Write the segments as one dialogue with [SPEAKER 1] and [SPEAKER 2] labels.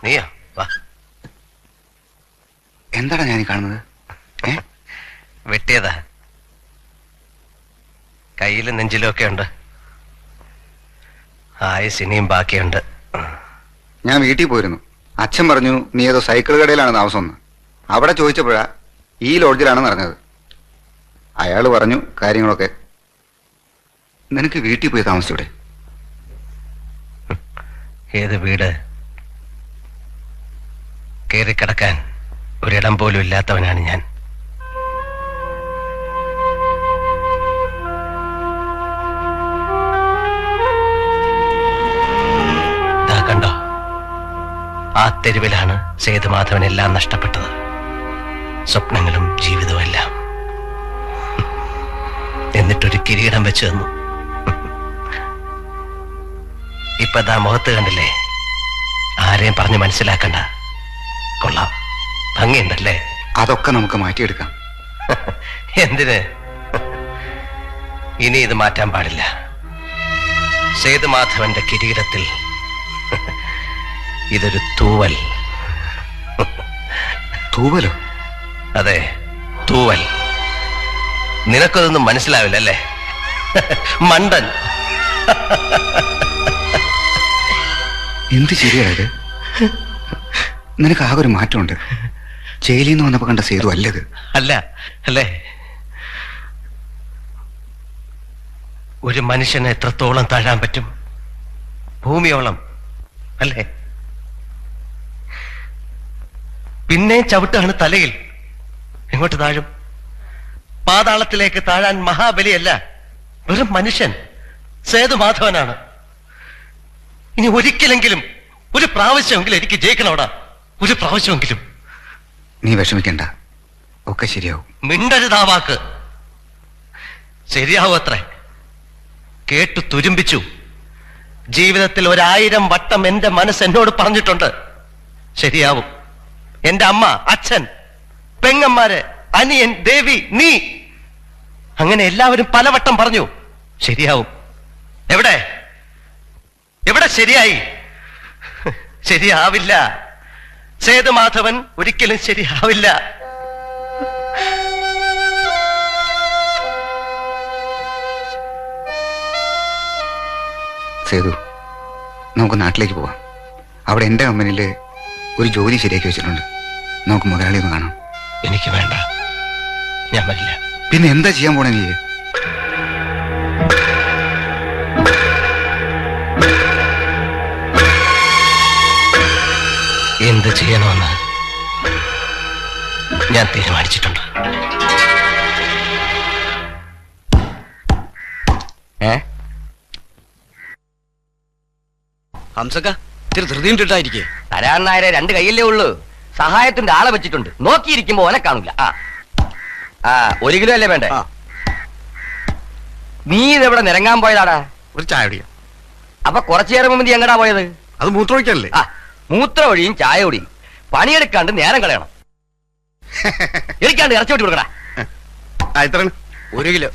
[SPEAKER 1] നീയോ? വാ.
[SPEAKER 2] എന്താണ് ഞാൻ കാണുന്നത്?
[SPEAKER 1] വെട്ടിയതാ. കയ്യിലും നെഞ്ചിലും ഒക്കെ ഉണ്ട്. ആയുസിനിയും ബാക്കിയുണ്ട്.
[SPEAKER 2] ഞാൻ വീട്ടിൽ പോയിരുന്നു. അച്ഛൻ പറഞ്ഞു നീ ഏതോ സൈക്കിൾ കടയിലാണ് താമസം. അവിടെ ചോദിച്ചപ്പോഴാ ഈ ലോഡ്ജിലാണെന്ന് അറിഞ്ഞത്. അയാൾ പറഞ്ഞു കാര്യങ്ങളൊക്കെ. നിനക്ക് വീട്ടിൽ പോയി താമസിച്ചൂടെ?
[SPEAKER 1] ഏത് വീട്? കയറിക്കിടക്കാൻ ഒരിടം പോലും ഇല്ലാത്തവനാണ് ഞാൻ. കണ്ടോ, ആ തെരുവിലാണ് സേതുമാധവൻ എല്ലാം നഷ്ടപ്പെട്ടത്. സ്വപ്നങ്ങളും ജീവിതവും എല്ലാം. എന്നിട്ടൊരു കിരീടം വെച്ചു തന്നു. ഇപ്പൊ ദാ മുഖത്ത് കണ്ടില്ലേ? ആരെയും പറഞ്ഞ് മനസ്സിലാക്കണ്ട. കൊള്ളാം, ഭംഗിയുണ്ടല്ലേ?
[SPEAKER 2] അതൊക്കെ നമുക്ക് മാറ്റിയെടുക്കാം.
[SPEAKER 1] എന്തിന്? ഇനി ഇത് മാറ്റാൻ പാടില്ല. സേതുമാധവന്റെ കിരീടത്തിൽ ഇതൊരു തൂവൽ.
[SPEAKER 2] തൂവലോ?
[SPEAKER 1] അതെ, തൂവൽ. നിനക്കതൊന്നും മനസ്സിലാവില്ല അല്ലേ, മണ്ടൻ?
[SPEAKER 2] എന്ത് ശരിയായത്? നിനക്ക് ആകെ ഒരു മാറ്റമുണ്ട്. ജയിലിൽ നിന്ന് വന്നപ്പോ കണ്ട സേതു അല്ലത്.
[SPEAKER 1] അല്ല അല്ലേ? ഒരു മനുഷ്യനെ എത്രത്തോളം താഴാൻ പറ്റും? ഭൂമിയോളം അല്ലേ? പിന്നെ ചവിട്ടാണ് തലയിൽ. എങ്ങോട്ട് താഴും? പാതാളത്തിലേക്ക് താഴാൻ മഹാബലിയല്ല, വെറും മനുഷ്യൻ സേതുമാധവനാണ്. ഇനി ഒരിക്കലെങ്കിലും, ഒരു പ്രാവശ്യമെങ്കിലും എനിക്ക് ജയിക്കണോടാ. ഒരു പ്രാവശ്യമെങ്കിലും.
[SPEAKER 2] നീ വിഷമിക്കണ്ട, ഒക്കെ ശരിയാവും.
[SPEAKER 1] മിണ്ടരുതാ വാക്ക്. ശരിയാവും അത്രേ. കേട്ടു തുരുമ്പിച്ചു. ജീവിതത്തിൽ 1000 വട്ടം എന്റെ മനസ്സ് എന്നോട് പറഞ്ഞിട്ടുണ്ട് ശരിയാവും. എന്റെ അമ്മ, അച്ഛൻ, പെങ്ങന്മാര്, അനിയൻ, ദേവി, നീ, അങ്ങനെ എല്ലാവരും പലവട്ടം പറഞ്ഞു ശരിയാവും. എവിടെ എവിടെ ശരിയായി? ശരിയാവില്ല. സേതുമാധവൻ ഒരിക്കലും ശരിയാവില്ല.
[SPEAKER 2] സേതു, നമുക്ക് നാട്ടിലേക്ക് പോവാം. അവിടെ എൻ്റെ കമ്പനിയിൽ ഒരു ജോലി ശരിയാക്കി വെച്ചിട്ടുണ്ട്. നമുക്ക് മുതലാളി ഒന്ന് കാണാം.
[SPEAKER 1] എനിക്ക് വേണ്ട, ഞാൻ വരില്ല.
[SPEAKER 2] പിന്നെ എന്താ ചെയ്യാൻ പോണേ നീ?
[SPEAKER 1] എന്ത് ചെയ്യണമെന്ന് ഞാൻ തീരുമാനിച്ചിട്ടുണ്ട്.
[SPEAKER 3] ഹംസക്ക ഇത്തിരി ധൃതിയിട്ടിട്ടായിരിക്കേ.
[SPEAKER 4] തരാൻ നായരെ 2 കൈയല്ലേ ഉള്ളൂ. സഹായത്തിന്റെ ആളെ വെച്ചിട്ടുണ്ട്. നോക്കിയിരിക്കുമ്പോ ഓനെ കാണില്ല. 1 കിലോ അല്ലേ വേണ്ടേ? നീ ഇതെവിടെ നിരങ്ങാൻ പോയതാടാ?
[SPEAKER 3] ഒരു ചായ കുടിക്കാം.
[SPEAKER 4] അപ്പൊ കുറച്ചു നേരം മുമ്പ് നീ എങ്ങടാ പോയത്?
[SPEAKER 3] അത് മൂത്രമൊഴിക്കല്ലേ?
[SPEAKER 4] മൂത്ര ഒഴിയും ചായ ഒടിയും. പണിയെടുക്കാണ്ട് നേരം കളയണം. എനിക്കാണ്ട് ഇറച്ചി വെട്ടി കൊടുക്കടാ.
[SPEAKER 3] എത്ര? 1 കിലോ.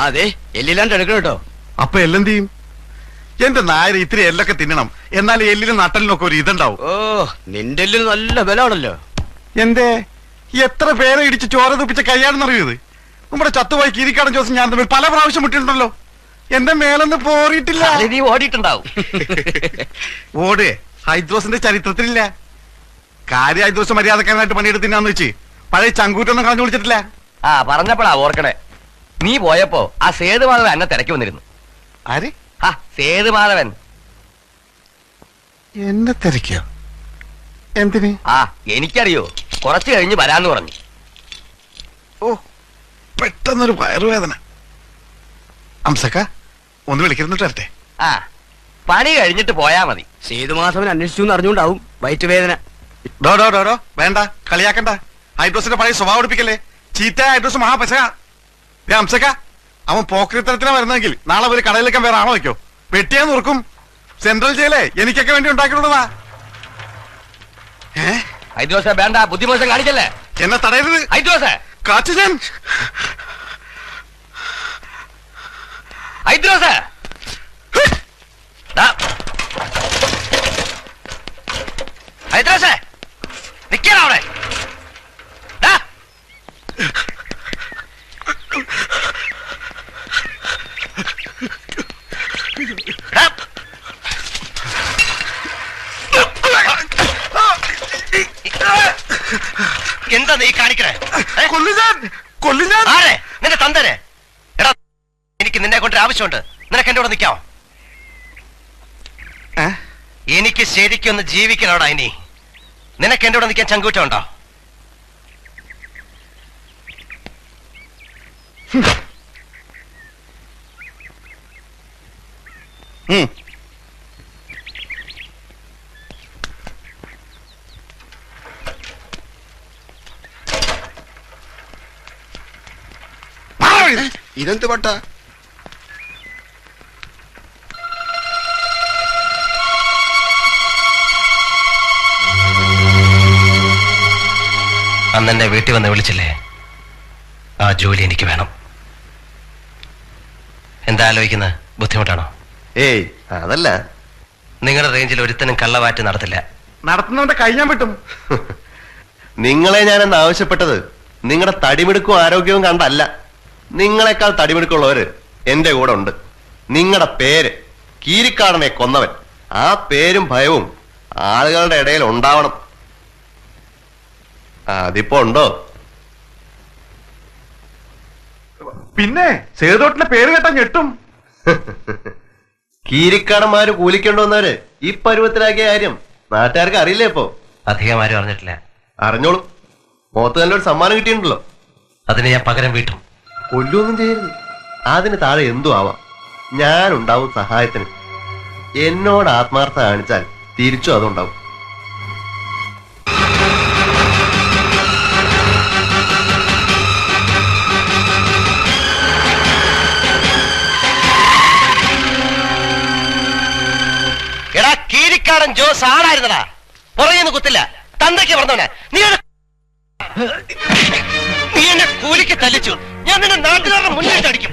[SPEAKER 3] അതെ, എല്ലില്ലാണ്ട് എടുക്കണം കേട്ടോ.
[SPEAKER 5] അപ്പൊ എല്ലെന്ത് ചെയ്യും? എന്റെ നായർ ഇത്തിരി എല്ലൊക്കെ തിന്നണം, എന്നാൽ എല്ലിനും നട്ടലിനൊക്കെ ഒരു ഇതുണ്ടാവും.
[SPEAKER 3] ഓ, നിന്റെ എല്ലിന് നല്ല ബലമാണല്ലോ.
[SPEAKER 5] എന്തേ എത്ര പേരെ ഇടിച്ച് ചോര തുപ്പിച്ച കൈയാണെന്നറിയത്? നമ്മുടെ ചത്തുപോയി കീരിക്കാടൻ ജോസ് ഞാൻ തമ്മിൽ പല പ്രാവശ്യം മുട്ടിയിട്ടുണ്ടല്ലോ. എന്റെ മേലൊന്ന് പോറിയിട്ടില്ല.
[SPEAKER 4] നീ ഓടിയിട്ടുണ്ടാവും.
[SPEAKER 5] ഓട് ഹൈദ്രോസിന്റെ ചരിത്രത്തിലില്ല. കാര്യം ഹൈദ്രോസ് മര്യാദക്കാരനായിട്ട് പണിയെടുത്തിനാന്ന് വെച്ച് പഴയ ചങ്കൂറ്റൊന്നും കളഞ്ഞു വിളിച്ചിട്ടില്ല.
[SPEAKER 4] പറഞ്ഞപ്പോഴാ ഓർക്കണേ. നീ പോയപ്പോ ആ സേതുമാധവൻ എന്നെ തിരക്കി വന്നിരുന്നു.
[SPEAKER 5] ആര്?
[SPEAKER 4] സേതുമാധവൻ
[SPEAKER 5] എന്നെ തിരക്കിയോ? എന്തിന്?
[SPEAKER 4] എനിക്കറിയോ, കുറച്ചു കഴിഞ്ഞ് വരാന്ന് പറഞ്ഞു.
[SPEAKER 5] ഓ, പെട്ടെന്നൊരു വയറുവേദന. ഹംസക്ക ഒന്ന് വിളിക്കുന്നിട്ട് വരട്ടെ.
[SPEAKER 4] പണി കഴിഞ്ഞിട്ട് പോയാ മതി.
[SPEAKER 3] സേതുമാധവൻ അന്വേഷിച്ചു എന്ന് അറിഞ്ഞുകൊണ്ടാവും വയറ്റ് വേദന.
[SPEAKER 5] ഡോ വേണ്ട, കളിയാക്കണ്ട. ഹൈഡ്രോസിന്റെ പഴയ സ്വഭാവം എടുപ്പിക്കല്ലേ. ചീത്ത ഹൈഡ്രോസ് മഹാപശക. ഹംസക്ക, അവൻ പോക്രിത്തരത്തിനാ വരുന്നെങ്കിൽ നാളെ ഒരു കടയിലേക്കാൻ വേറെ ആണോ വെക്കോ? വെട്ടിയാന്ന് ഓർക്കും. സെൻട്രൽ ജയിലേ എനിക്കൊക്കെ വേണ്ടി ഉണ്ടാക്കിയിട്ടുള്ളതാ.
[SPEAKER 4] ഹൈദ്രോസ വേണ്ട, ബുദ്ധിമോശം കാണിക്കല്ലേ.
[SPEAKER 5] എന്നെ തടയരുത്
[SPEAKER 4] ഹൈദ്രോസ.
[SPEAKER 5] കാച്ചു ഞാൻ.
[SPEAKER 4] ഹൈദ്രോസ, ഹൈദ്രോസ.
[SPEAKER 1] എന്താ നീ കാണിക്കണേ?
[SPEAKER 5] കൊല്ലിഞ്ഞാൻ
[SPEAKER 1] ആരെ? നിന്റെ തന്തനെ? എടാ, എനിക്ക് നിന്നെ കൊണ്ട് ആവശ്യമുണ്ട്. നിനക്ക് എന്റെ കൂടെ നിൽക്കാമോ? എനിക്ക് ശരിക്കും ഒന്ന് ജീവിക്കണോടാ ഇനി. നിനക്ക് എന്റെ കൂടെ നിൽക്കാൻ ചങ്കൂറ്റമുണ്ടോ?
[SPEAKER 3] ഇതെന്ത് പട്ട?
[SPEAKER 1] അന്ന് എന്റെ വീട്ടിൽ വന്ന് വിളിച്ചില്ലേ? ആ ജോലി എനിക്ക് വേണം. എന്താ ആലോചിക്കുന്നത്? ബുദ്ധിമുട്ടാണോ?
[SPEAKER 3] ഏയ് അതല്ല.
[SPEAKER 1] നിങ്ങളുടെ റേഞ്ചിൽ ഒരുത്തനും കള്ളവാറ്റ് നടത്തില്ല.
[SPEAKER 5] നടത്തുന്നവന്റെ കൈ ഞാൻ വിട്ടും.
[SPEAKER 3] നിങ്ങളെ ഞാനെന്ന് ആവശ്യപ്പെട്ടത് നിങ്ങളുടെ തടിമിടുക്കും ആരോഗ്യവും കണ്ടല്ല. നിങ്ങളെക്കാൾ തടിമിടുക്കുള്ളവര് എന്റെ കൂടെ ഉണ്ട്. നിങ്ങളുടെ പേര് കീരിക്കാടനെ കൊന്നവൻ. ആ പേരും ഭയവും ആളുകളുടെ ഇടയിൽ ഉണ്ടാവണം. അതിപ്പോ ഉണ്ടോ?
[SPEAKER 5] പിന്നെ സേതോട്ടിന്റെ പേര് കേട്ടാ ഞെട്ടും.
[SPEAKER 3] കീരിക്കാടന്മാര് കൂലിക്കൊണ്ടുവന്നവര് ഈ പരുവത്തിലാക്കിയ കാര്യം നാട്ടുകാർക്ക് അറിയില്ലേ? ഇപ്പോ
[SPEAKER 1] അധികം ആരും അറിഞ്ഞിട്ടില്ല.
[SPEAKER 3] അറിഞ്ഞോളൂ. മുഖത്ത് നല്ലൊരു സമ്മാനം കിട്ടിയിട്ടുണ്ടല്ലോ.
[SPEAKER 1] അതിന് ഞാൻ പകരം വീട്ടും.
[SPEAKER 3] കൊല്ലൊന്നും ചെയ്യരുത്. അതിന് താഴെ എന്തു ആവാം. ഞാനുണ്ടാവും സഹായത്തിന്. എന്നോട് ആത്മാർത്ഥത കാണിച്ചാൽ തിരിച്ചു അതുണ്ടാവും.
[SPEAKER 1] എടാ, കീരിക്കാടൻ ജോസ് ആളായിരുന്നടാ. പുറകെന്ന് കുത്തില്ല. തന്തയ്ക്ക് പറഞ്ഞവനെ നീ എന്നെ കൂലിക്ക് തല്ലിച്ചു. ഞാൻ നിന്നെ നാട്ടുകാരുടെ മുന്നിട്ട് അടിക്കും.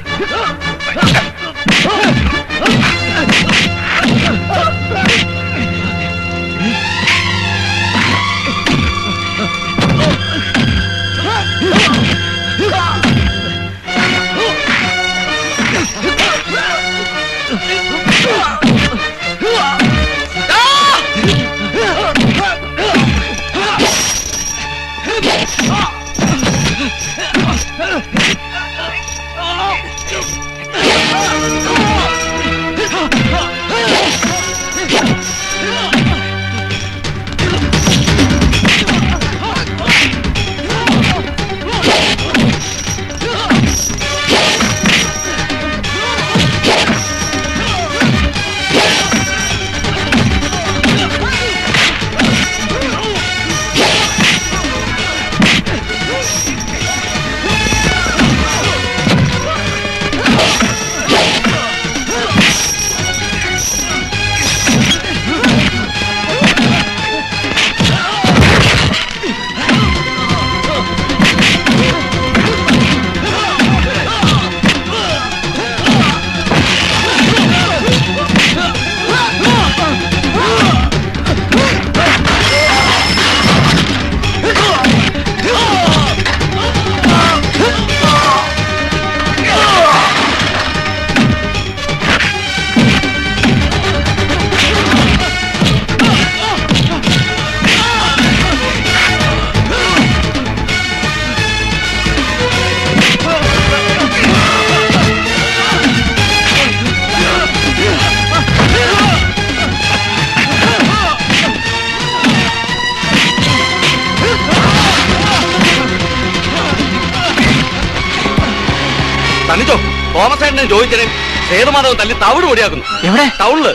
[SPEAKER 3] തന്നിച്ചോ തോമസ് ഏട്ടനെ ചോദിച്ചേ. സേതുമാധവൻ തല്ലി തവിട് പൊടിയാക്കുന്നു.
[SPEAKER 1] എവിടെ?
[SPEAKER 3] ടൗണില്.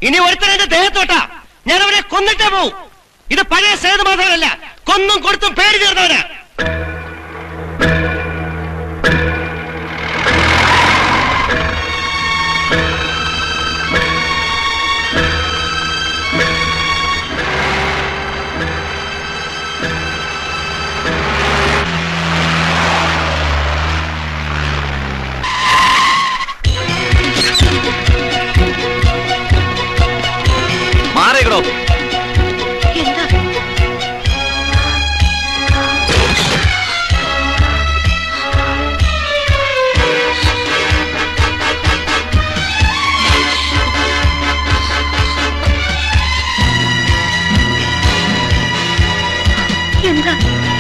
[SPEAKER 1] ഇനി ഒരുത്തനെ ദേഹത്തോട്ടാ ഞാൻ അവനെ കൊന്നിട്ടേ പോവും. ഇത് പഴയ സേതു മാത്രമല്ല, കൊന്നും കൊടുത്തും പേര് തീർന്നവനാ.
[SPEAKER 4] മാറിക്കടോ.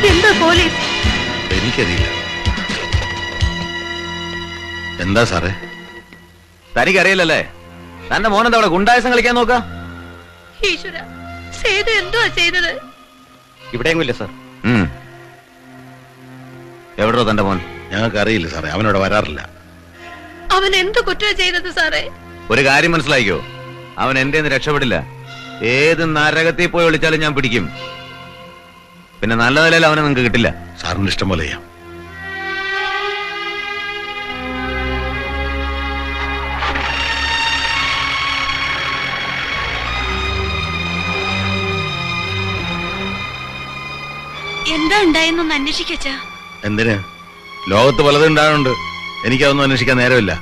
[SPEAKER 6] എന്താ പോലീസ്?
[SPEAKER 5] എനിക്കറിയില്ല. എന്താ സാറേ?
[SPEAKER 4] തനിക്കറിയില്ലല്ലേ? തന്റെ മോനെന്താ അവിടെ ഗുണ്ടായസം കളിക്കാൻ നോക്ക?
[SPEAKER 6] ഈശ്വര, സേതു എന്തുവാ ചെയ്തത്?
[SPEAKER 4] ഇവിടെയെങ്കില്ല സാർ. എവിടോ തന്റെ മോൻ?
[SPEAKER 5] ഞങ്ങൾക്ക് അറിയില്ല സാറേ, അവനോട് വരാറില്ല.
[SPEAKER 6] അവൻ എന്ത് കുറ്റം ചെയ്തത് സാറേ?
[SPEAKER 4] ഒരു കാര്യം മനസ്സിലാക്കിയോ, അവൻ എന്റെ രക്ഷപ്പെടില്ല. ഏത് നരകത്തിൽ പോയി വിളിച്ചാലും ഞാൻ പിടിക്കും. പിന്നെ നല്ല നിലയിൽ അവനെ നിങ്ങൾക്ക് കിട്ടില്ല.
[SPEAKER 5] സാറിന് ഇഷ്ടം പോലെ ചെയ്യാം.
[SPEAKER 6] എന്താ ഉണ്ടായെന്നൊന്ന് അന്വേഷിക്കച്ചാ.
[SPEAKER 5] എന്തിന്? ലോകത്ത് പലതും ഉണ്ടാകുന്നുണ്ട്. എനിക്കതൊന്നും അന്വേഷിക്കാൻ നേരമില്ല.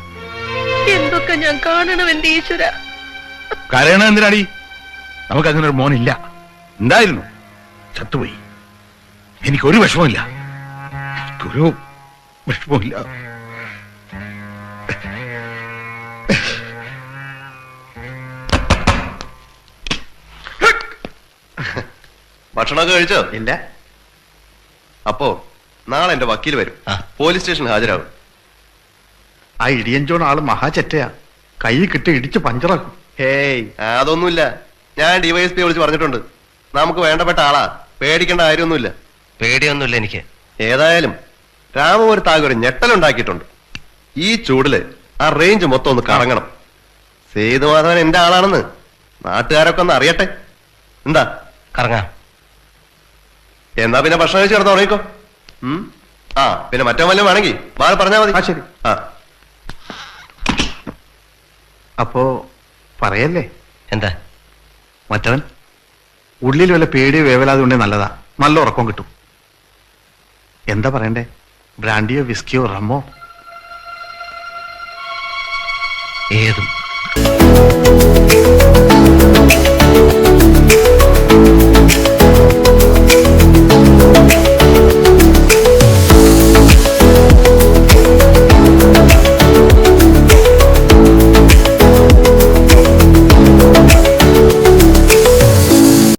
[SPEAKER 6] എന്തൊക്കെ ഞാൻ കാണണം എന്റെ ഈശ്വര.
[SPEAKER 5] കരയണ എന്തിനാടി? നമുക്ക് അങ്ങനെ ഒരു മോനില്ല. ഉണ്ടായിരുന്നു, ചത്തുപോയി. എനിക്കൊരു വിഷമമില്ല, എനിക്കൊരു വിഷമമില്ല.
[SPEAKER 3] ഭക്ഷണമൊക്കെ കഴിച്ചോ?
[SPEAKER 2] ഇല്ല.
[SPEAKER 3] അപ്പോ നാളെ എന്റെ വക്കീൽ വരും, പോലീസ് സ്റ്റേഷൻ ഹാജരാകും.
[SPEAKER 5] ആ ഇടിയൻ ജോൺ ആള് മഹാചെറ്റയാ, കൈ കിട്ടി ഇടിച്ച് പഞ്ചറാക്കും.
[SPEAKER 3] ഹേയ്, അതൊന്നുമില്ല. ഞാൻ ഡിവൈഎസ്പി വിളിച്ച് പറഞ്ഞിട്ടുണ്ട്. നമുക്ക് വേണ്ടപ്പെട്ട ആളാ, പേടിക്കേണ്ട കാര്യമൊന്നുമില്ല.
[SPEAKER 1] പേടിയൊന്നുമില്ല എനിക്ക്.
[SPEAKER 3] ഏതായാലും രാമപുരത്താകെ ഒരു ഞെട്ടലുണ്ടാക്കിയിട്ടുണ്ട്. ഈ ചൂടില് ആ റേഞ്ച് മൊത്തം ഒന്ന് കറങ്ങണം. സേതുമാധവൻ എന്റെ ആളാണെന്ന് നാട്ടുകാരൊക്കെ ഒന്ന് അറിയട്ടെ. എന്താ?
[SPEAKER 1] കറങ്ങാം.
[SPEAKER 3] എന്നാ പിന്നെ ഭക്ഷണം കഴിച്ച് കിടന്ന് ഉറങ്ങിക്കോ. ആ പിന്നെ മറ്റോ വല്ലതും വേണമെങ്കിൽ ബാൽ പറഞ്ഞാൽ മതി.
[SPEAKER 5] ശരി.
[SPEAKER 3] ആ
[SPEAKER 5] അപ്പോ പറയല്ലേ
[SPEAKER 1] എന്താ?
[SPEAKER 5] മറ്റവൻ ഉള്ളിൽ വല്ല പേടിയോ വേവലാതെ ഉണ്ടേ നല്ലതാ, നല്ല ഉറക്കം കിട്ടും. എന്താ പറയണ്ടേ? ബ്രാൻഡിയോ വിസ്കിയോ റമ്മോ?
[SPEAKER 1] ഏതും.